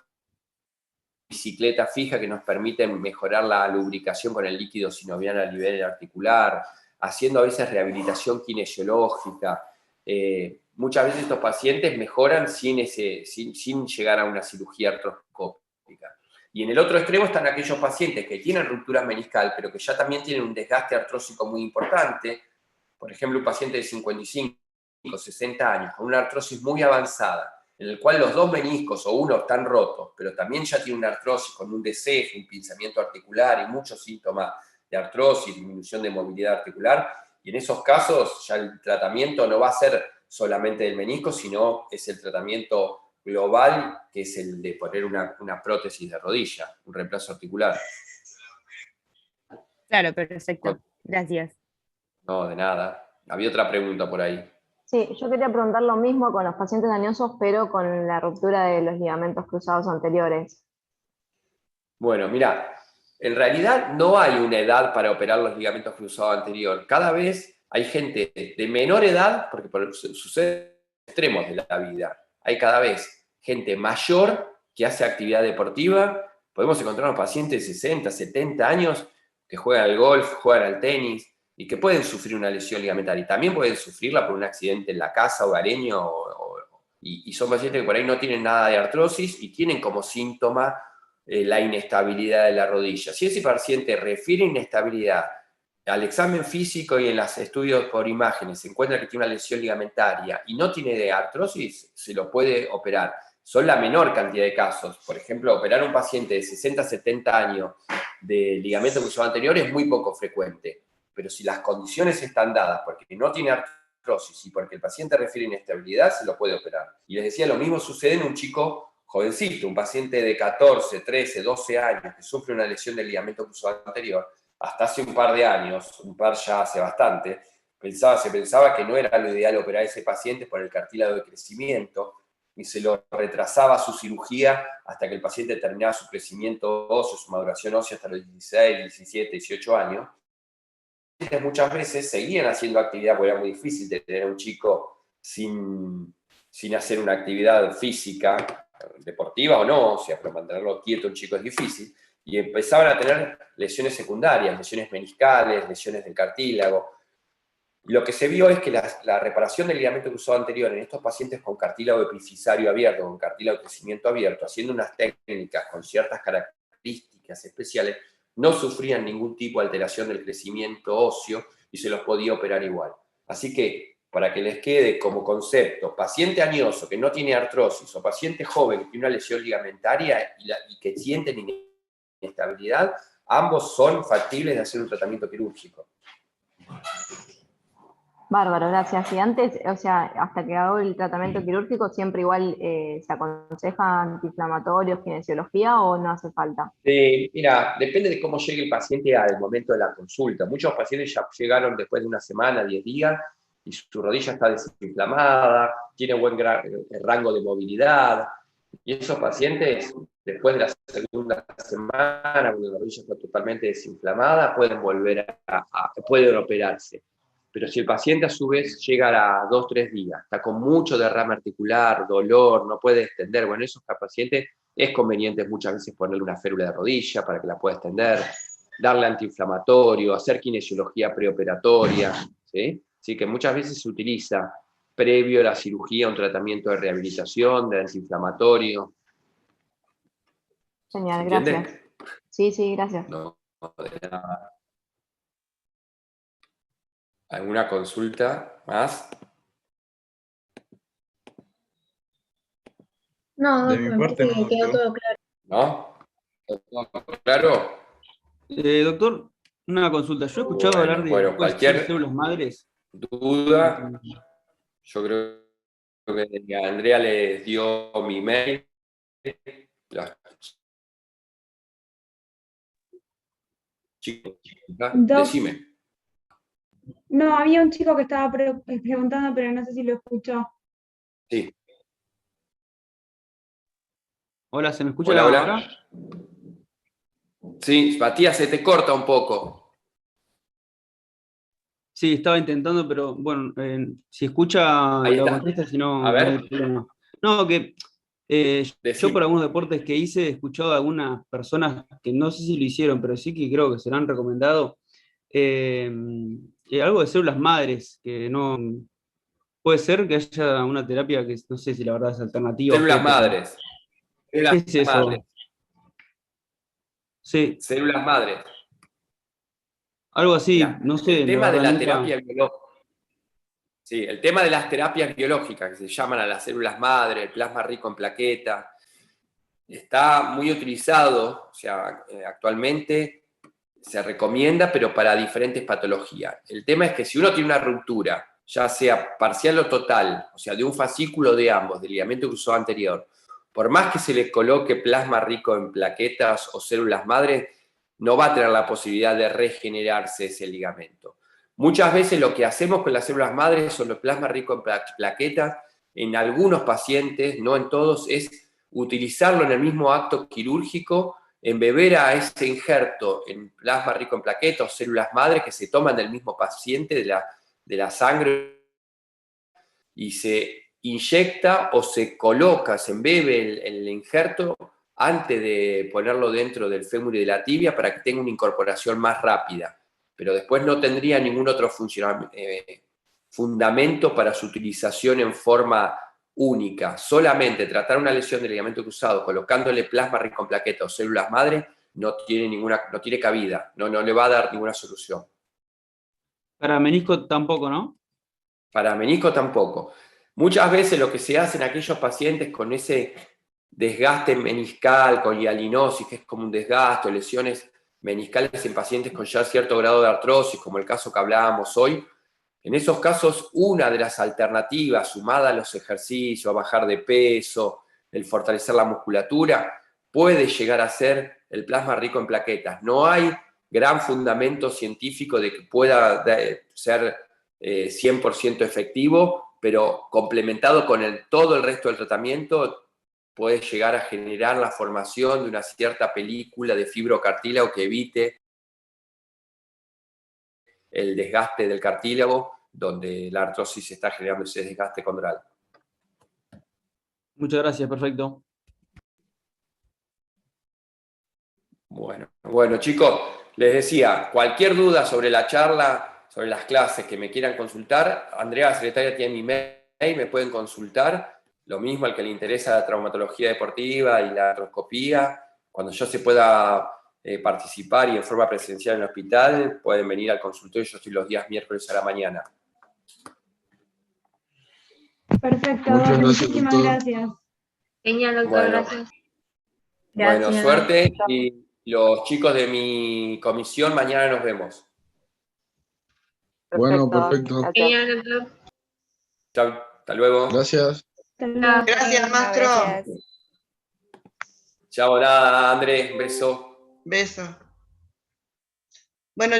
bicicleta fija que nos permiten mejorar la lubricación con el líquido sinovial a nivel articular, haciendo a veces rehabilitación kinesiológica. Muchas veces estos pacientes mejoran sin llegar a una cirugía artroscópica. Y en el otro extremo están aquellos pacientes que tienen ruptura meniscal, pero que ya también tienen un desgaste artrósico muy importante. Por ejemplo, un paciente de 55, 60 años, con una artrosis muy avanzada, en el cual los dos meniscos o uno están rotos, pero también ya tiene una artrosis con un descejo, un pinzamiento articular y muchos síntomas de artrosis, disminución de movilidad articular, y en esos casos ya el tratamiento no va a ser solamente del menisco, sino es el tratamiento global, que es el de poner una prótesis de rodilla, un reemplazo articular. Claro, perfecto. Gracias. No, de nada. Había otra pregunta por ahí. Sí, yo quería preguntar lo mismo con los pacientes dañosos, pero con la ruptura de los ligamentos cruzados anteriores. Bueno, mira, en realidad no hay una edad para operar los ligamentos cruzados anterior. Cada vez hay gente de menor edad, porque sucede extremos de la vida. Hay cada vez gente mayor que hace actividad deportiva. Podemos encontrar unos pacientes de 60, 70 años que juegan al golf, juegan al tenis y que pueden sufrir una lesión ligamentaria. Y también pueden sufrirla por un accidente en la casa hogareño y son pacientes que por ahí no tienen nada de artrosis y tienen como síntoma la inestabilidad de la rodilla. Si ese paciente refiere inestabilidad al examen físico y en los estudios por imágenes se encuentra que tiene una lesión ligamentaria y no tiene de artrosis, se lo puede operar. Son la menor cantidad de casos. Por ejemplo, operar a un paciente de 60, 70 años de ligamento cruzado anterior es muy poco frecuente. Pero si las condiciones están dadas porque no tiene artrosis y porque el paciente refiere inestabilidad, se lo puede operar. Y les decía, lo mismo sucede en un chico jovencito, un paciente de 14, 13, 12 años que sufre una lesión del ligamento cruzado anterior. Hasta hace un par de años, un par ya hace bastante, se pensaba que no era lo ideal operar a ese paciente por el cartílago de crecimiento y se lo retrasaba su cirugía hasta que el paciente terminaba su crecimiento óseo, su maduración ósea hasta los 16, 17, 18 años. Muchas veces seguían haciendo actividad porque era muy difícil de tener a un chico sin hacer una actividad física, deportiva o no, o sea, pero mantenerlo quieto un chico es difícil, y empezaban a tener lesiones secundarias, lesiones meniscales, lesiones del cartílago. Y lo que se vio es que la reparación del ligamento cruzado anterior en estos pacientes con cartílago epifisario abierto, con cartílago de crecimiento abierto, haciendo unas técnicas con ciertas características especiales, no sufrían ningún tipo de alteración del crecimiento óseo y se los podía operar igual. Así que, para que les quede como concepto, paciente añoso que no tiene artrosis o paciente joven que tiene una lesión ligamentaria y que sienten inestabilidad, ambos son factibles de hacer un tratamiento quirúrgico. Bárbaro, gracias. Y antes, o sea, hasta que hago el tratamiento quirúrgico, ¿siempre igual se aconseja antiinflamatorios, kinesiología o no hace falta? Mira, depende de cómo llegue el paciente al momento de la consulta. Muchos pacientes ya llegaron después de una semana, 10 días, y su rodilla está desinflamada, tiene buen rango de movilidad. Y esos pacientes, después de la segunda semana, cuando la rodilla está totalmente desinflamada, pueden volver pueden operarse. Pero si el paciente a su vez llega a 2 o 3 días, está con mucho derrame articular, dolor, no puede extender, bueno, esos pacientes es conveniente muchas veces ponerle una férula de rodilla para que la pueda extender, darle antiinflamatorio, hacer kinesiología preoperatoria, ¿sí? Así que muchas veces se utiliza previo a la cirugía un tratamiento de rehabilitación, de antiinflamatorio. Genial, ¿Se entiende? gracias. Sí, gracias. No, de nada. ¿Alguna consulta más? No, De mi me parte parece no, que quedó doctor. todo claro. ¿No? ¿Todo claro? Doctor, una consulta. Yo he escuchado hablar de Bueno, algo de cualquier células madres. duda, yo creo que a Andrea les dio mi mail. Chicos, Doc. decime. No, había un chico que estaba preguntando, pero no sé si lo escuchó. Sí. Hola, ¿se me escucha Hola, hola. ahora? Sí, Matías, se te corta un poco. Sí, estaba intentando, pero bueno, si escucha Ahí lo está. contesta, si no, A ver. no hay problema. No, que yo Decime. por algunos deportes que hice he escuchado a algunas personas que no sé si lo hicieron, pero sí que creo que se lo han recomendado, algo de células madres, que no... Puede ser que haya una terapia que no sé si la verdad es alternativa. Células madres. ¿Qué Células es eso? madres. Sí, Células madres. algo así, Mirá, no sé, el tema la de verdad la nunca... terapia biológica. Sí, el tema de las terapias biológicas, que se llaman a las células madre, el plasma rico en plaquetas, está muy utilizado, o sea, actualmente se recomienda, pero para diferentes patologías. El tema es que si uno tiene una ruptura, ya sea parcial o total, o sea, de un fascículo de ambos, del ligamento cruzado anterior, por más que se le coloque plasma rico en plaquetas o células madre, no va a tener la posibilidad de regenerarse ese ligamento. Muchas veces lo que hacemos con las células madres son los plasma rico en plaquetas, en algunos pacientes, no en todos, es utilizarlo en el mismo acto quirúrgico, embeber a ese injerto en plasma rico en plaquetas o células madre que se toman del mismo paciente, de la sangre, y se inyecta o se coloca, se embebe el injerto antes de ponerlo dentro del fémur y de la tibia para que tenga una incorporación más rápida. Pero después no tendría ningún otro fundamento para su utilización en forma única. Solamente tratar una lesión del ligamento cruzado colocándole plasma rico en plaquetas o células madre no tiene cabida, no le va a dar ninguna solución. Para menisco tampoco, ¿no? Para menisco tampoco. Muchas veces lo que se hace en aquellos pacientes con ese desgaste meniscal, con hialinosis, que es como un desgaste, o lesiones meniscales en pacientes con ya cierto grado de artrosis, como el caso que hablábamos hoy, en esos casos una de las alternativas, sumada a los ejercicios, a bajar de peso, el fortalecer la musculatura, puede llegar a ser el plasma rico en plaquetas. No hay gran fundamento científico de que pueda ser 100% efectivo, pero complementado con todo el resto del tratamiento, puede llegar a generar la formación de una cierta película de fibrocartílago que evite el desgaste del cartílago, donde la artrosis está generando ese desgaste condral. Muchas gracias, perfecto. Bueno, chicos, les decía, cualquier duda sobre la charla, sobre las clases que me quieran consultar, Andrea, la secretaria, tiene mi mail, me pueden consultar. Lo mismo al que le interesa la traumatología deportiva y la artroscopía. Cuando yo se pueda participar y en forma presencial en el hospital, pueden venir al consultorio. Yo estoy los días miércoles a la mañana. Perfecto, Muchas gracias, muchísimas doctor. gracias. Genial, doctor, Bueno. gracias. Bueno, Gracias. suerte, y los chicos de mi comisión mañana nos vemos. Bueno, perfecto. Genial, doctor. Chao, hasta luego. Gracias. Hasta luego. Gracias, maestro. Gracias. Chao, nada, Andrés, beso. Beso. Bueno,